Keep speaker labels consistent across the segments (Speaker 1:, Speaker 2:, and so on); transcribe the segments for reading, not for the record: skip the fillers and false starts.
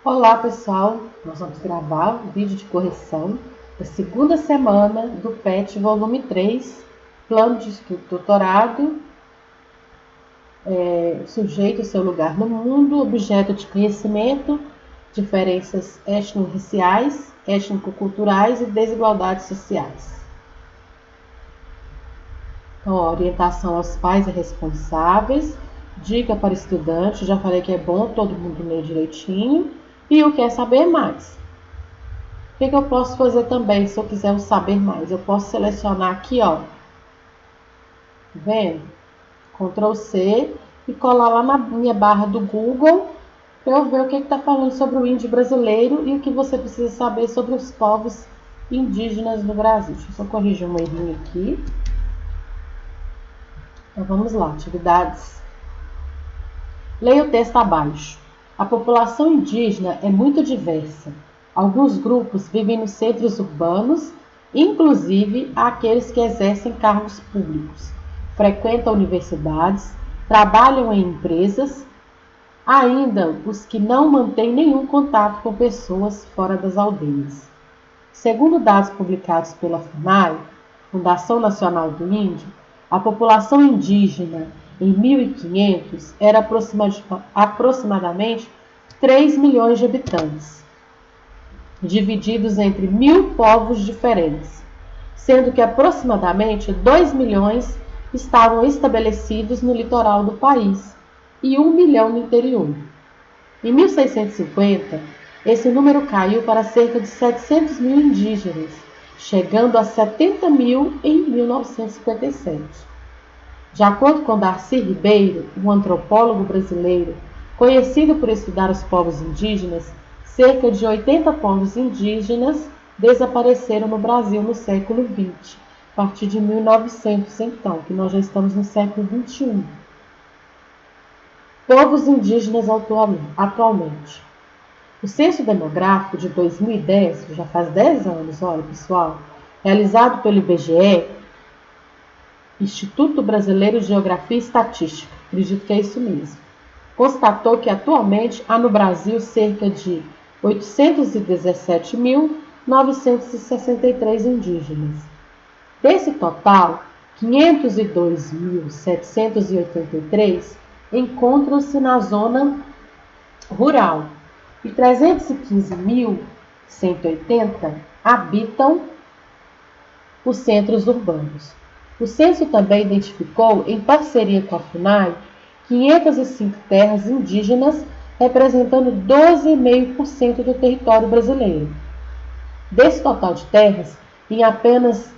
Speaker 1: Olá pessoal, nós vamos gravar o vídeo de correção da segunda semana do PET volume 3, Plano de Estudo Doutorado, sujeito e seu lugar no mundo, objeto de conhecimento, diferenças étnico-raciais, étnico-culturais e desigualdades sociais. Então, orientação aos pais e responsáveis, dica para estudante, já falei que é bom todo mundo ler direitinho, e o quer saber mais. O que eu posso fazer também se eu quiser saber mais? Eu posso selecionar aqui, ó, vendo? Ctrl C e colar lá na minha barra do Google para eu ver o que está falando sobre o índio brasileiro e o que você precisa saber sobre os povos indígenas do Brasil. Deixa eu só corrigir um errinho aqui. Então vamos lá, atividades. Leia o texto abaixo. A população indígena é muito diversa. Alguns grupos vivem nos centros urbanos, inclusive aqueles que exercem cargos públicos, frequentam universidades, trabalham em empresas, ainda os que não mantêm nenhum contato com pessoas fora das aldeias. Segundo dados publicados pela FUNAI, Fundação Nacional do Índio, a população indígena em 1500 era aproximadamente 3 milhões de habitantes, divididos entre 1.000 povos diferentes, sendo que aproximadamente 2 milhões estavam estabelecidos no litoral do país e 1 milhão no interior. Em 1650, esse número caiu para cerca de 700 mil indígenas, chegando a 70 mil em 1957. De acordo com Darcy Ribeiro, um antropólogo brasileiro conhecido por estudar os povos indígenas, cerca de 80 povos indígenas desapareceram no Brasil no século XX, a partir de 1900, então, que nós já estamos no século XXI. Povos indígenas atualmente. O Censo Demográfico de 2010, já faz 10 anos, olha pessoal, realizado pelo IBGE, Instituto Brasileiro de Geografia e Estatística, acredito que é isso mesmo, constatou que atualmente há no Brasil cerca de 817.963 indígenas. Desse total, 502.783 encontram-se na zona rural e 315.180 habitam os centros urbanos. O censo também identificou, em parceria com a FUNAI, 505 terras indígenas, representando 12,5% do território brasileiro. Desse total de terras, em apenas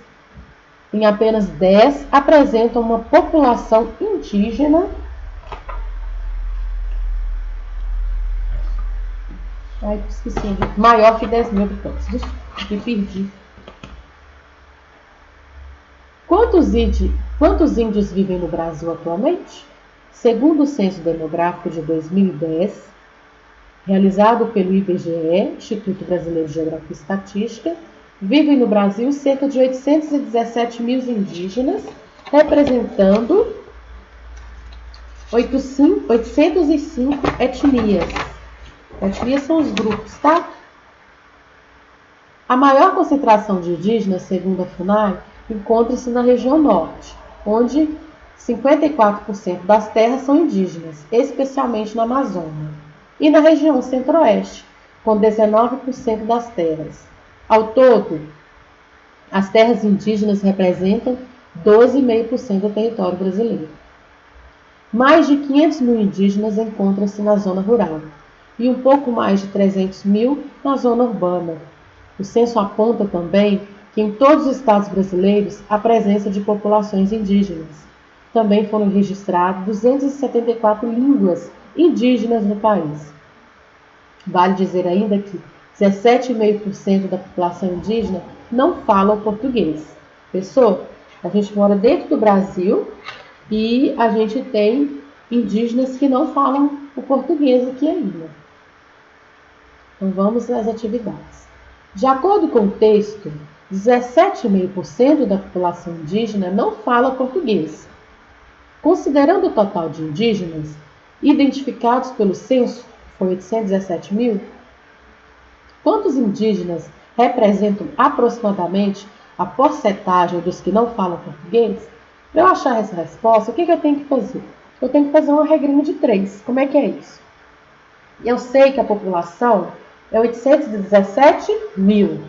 Speaker 1: 10 apresentam uma população indígena maior que 10 mil habitantes. Desculpa, me perdi. Quantos índios vivem no Brasil atualmente? Segundo o Censo Demográfico de 2010, realizado pelo IBGE, Instituto Brasileiro de Geografia e Estatística, vivem no Brasil cerca de 817 mil indígenas, representando 805 etnias. Etnias são os grupos, tá? A maior concentração de indígenas, segundo a FUNAI, encontra-se na região norte, onde 54% das terras são indígenas, especialmente na Amazônia, e na região centro-oeste, com 19% das terras. Ao todo, as terras indígenas representam 12,5% do território brasileiro. Mais de 500 mil indígenas encontram-se na zona rural e um pouco mais de 300 mil na zona urbana. O censo aponta também que em todos os estados brasileiros há presença de populações indígenas. Também foram registradas 274 línguas indígenas no país. Vale dizer ainda que 17,5% da população indígena não fala o português. Pessoal, a gente mora dentro do Brasil e a gente tem indígenas que não falam o português aqui ainda. Então vamos às atividades. De acordo com o texto, 17,5% da população indígena não fala português. Considerando o total de indígenas identificados pelo censo, foi 817 mil, quantos indígenas representam aproximadamente a porcentagem dos que não falam português? Para eu achar essa resposta, o que eu tenho que fazer? Eu tenho que fazer uma regrinha de 3. Como é que é isso? Eu sei que a população é 817 mil.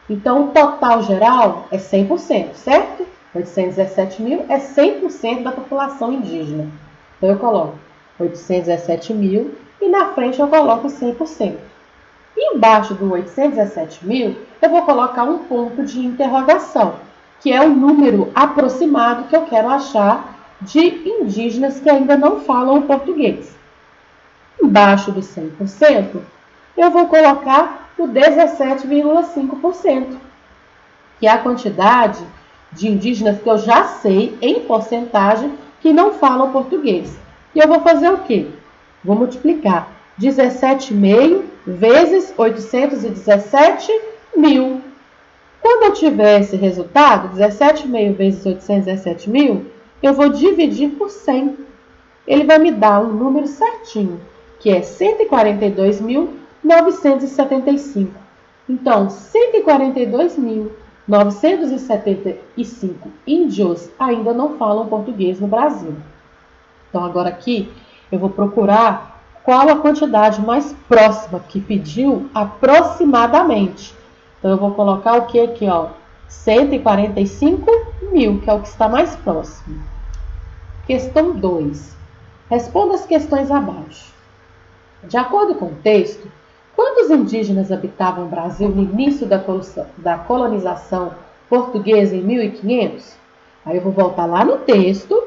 Speaker 1: Então, o total geral é 100%, certo? 817 mil é 100% da população indígena. Então, eu coloco 817 mil e na frente eu coloco 100%. E embaixo do 817 mil, eu vou colocar um ponto de interrogação, que é o número aproximado que eu quero achar de indígenas que ainda não falam o português. Embaixo do 100%, eu vou colocar o 17,5%, que é a quantidade de indígenas que eu já sei, em porcentagem, que não falam português. E eu vou fazer o quê? Vou multiplicar 17,5 vezes 817 mil. Quando eu tiver esse resultado, 17,5 vezes 817 mil, eu vou dividir por 100. Ele vai me dar um número certinho, que é 142.975. Então, 142.975 índios ainda não falam português no Brasil. Então, agora aqui, eu vou procurar qual a quantidade mais próxima que pediu aproximadamente. Então, eu vou colocar o que aqui, ó? 145 mil, que é o que está mais próximo. Questão 2. Responda as questões abaixo. De acordo com o texto, quantos indígenas habitavam o Brasil no início da colonização portuguesa em 1500? Aí eu vou voltar lá no texto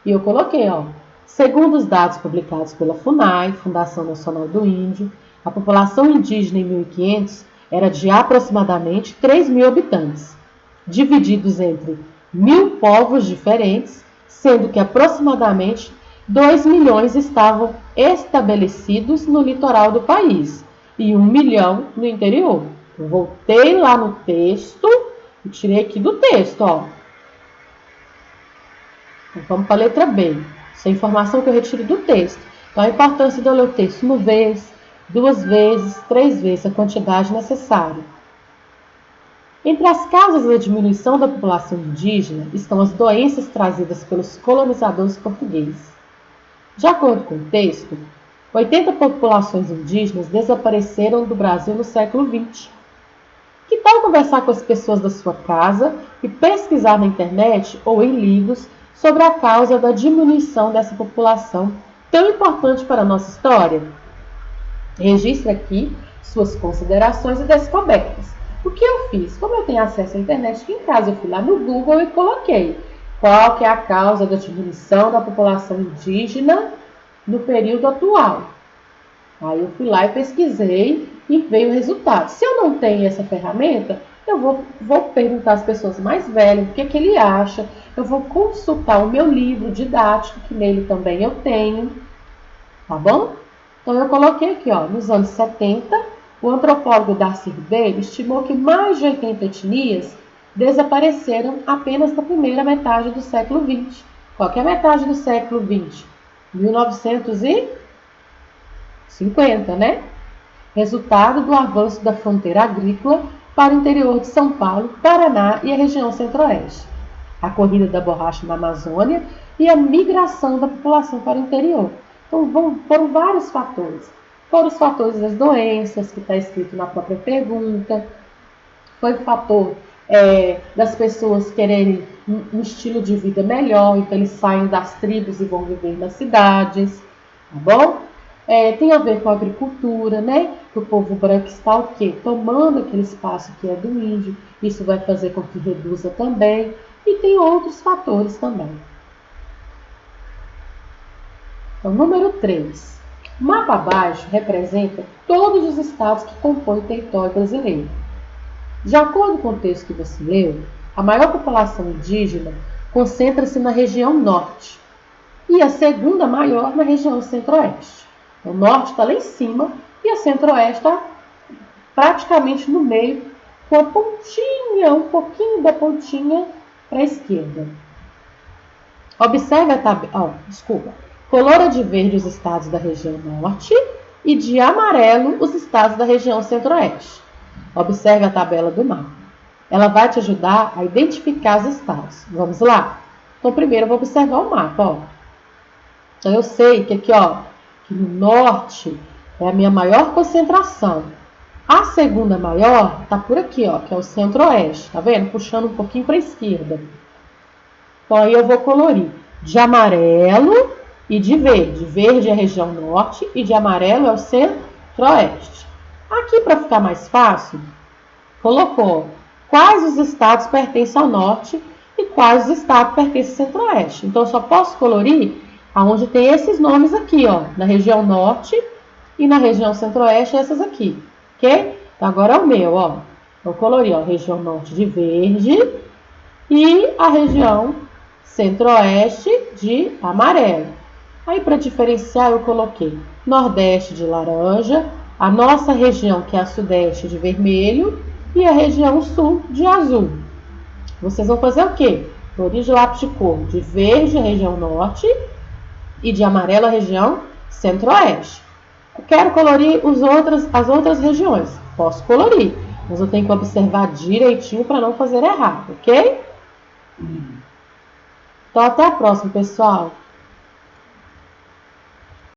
Speaker 1: e eu coloquei, ó, segundo os dados publicados pela FUNAI, Fundação Nacional do Índio, a população indígena em 1500 era de aproximadamente 3.000 habitantes, divididos entre 1.000 povos diferentes, sendo que aproximadamente 2 milhões estavam estabelecidos no litoral do país e 1 milhão no interior. Eu voltei lá no texto e tirei aqui do texto, ó. Então, vamos para a letra B. Essa é a informação que eu retiro do texto. Então, a importância de eu ler o texto uma vez, 2 vezes, 3 vezes a quantidade necessária. Entre as causas da diminuição da população indígena estão as doenças trazidas pelos colonizadores portugueses. De acordo com o texto, 80 populações indígenas desapareceram do Brasil no século XX. Que tal conversar com as pessoas da sua casa e pesquisar na internet ou em livros sobre a causa da diminuição dessa população tão importante para a nossa história? Registre aqui suas considerações e descobertas. O que eu fiz? Como eu tenho acesso à internet aqui em casa, eu fui lá no Google e coloquei qual que é a causa da diminuição da população indígena no período atual. Aí eu fui lá e pesquisei e veio o resultado. Se eu não tenho essa ferramenta, eu vou perguntar às pessoas mais velhas o que ele acha. Eu vou consultar o meu livro didático, que nele também eu tenho. Tá bom? Então eu coloquei aqui, ó, nos anos 70, o antropólogo Darcy Ribeiro estimou que mais de 80 etnias desapareceram apenas na primeira metade do século XX. Qual que é a metade do século XX? 1950, né? Resultado do avanço da fronteira agrícola para o interior de São Paulo, Paraná e a região centro-oeste. A corrida da borracha na Amazônia e a migração da população para o interior. Então, foram vários fatores. Foram os fatores das doenças, que está escrito na própria pergunta. Foi o fator das pessoas quererem um estilo de vida melhor, então eles saem das tribos e vão viver nas cidades, tá bom? Tem a ver com a agricultura, né? Que o povo branco está o quê? Tomando aquele espaço que é do índio, isso vai fazer com que reduza também, e tem outros fatores também. Então, número 3. O mapa abaixo representa todos os estados que compõem o território brasileiro. De acordo com o texto que você leu, a maior população indígena concentra-se na região norte e a segunda maior na região centro-oeste. O norte está lá em cima e a centro-oeste está praticamente no meio, com a pontinha, um pouquinho da pontinha para a esquerda. Observe a tabela. Colora de verde os estados da região norte e de amarelo os estados da região centro-oeste. Observe a tabela do mapa. Ela vai te ajudar a identificar os estados. Vamos lá? Então, primeiro eu vou observar o mapa. Ó. Então, eu sei que aqui, ó, que no norte é a minha maior concentração. A segunda maior está por aqui, ó, que é o centro-oeste. Tá vendo? Puxando um pouquinho para a esquerda. Então, aí eu vou colorir de amarelo e de verde. Verde é a região norte e de amarelo é o centro-oeste. Aqui, para ficar mais fácil, colocou quais os estados pertencem ao norte e quais os estados pertencem ao centro-oeste. Então, eu só posso colorir aonde tem esses nomes aqui, ó, na região norte e na região centro-oeste, essas aqui, ok? Então, agora é o meu, ó. Eu colori, ó, região norte de verde e a região centro-oeste de amarelo. Aí, para diferenciar, eu coloquei nordeste de laranja, a nossa região, que é a sudeste, de vermelho, e a região sul de azul. Vocês vão fazer o quê? Colorir de lápis de cor de verde, a região norte, e de amarelo, a região centro-oeste. Eu quero colorir as outras regiões. Posso colorir, mas eu tenho que observar direitinho para não fazer errado, ok? Então, até a próxima, pessoal!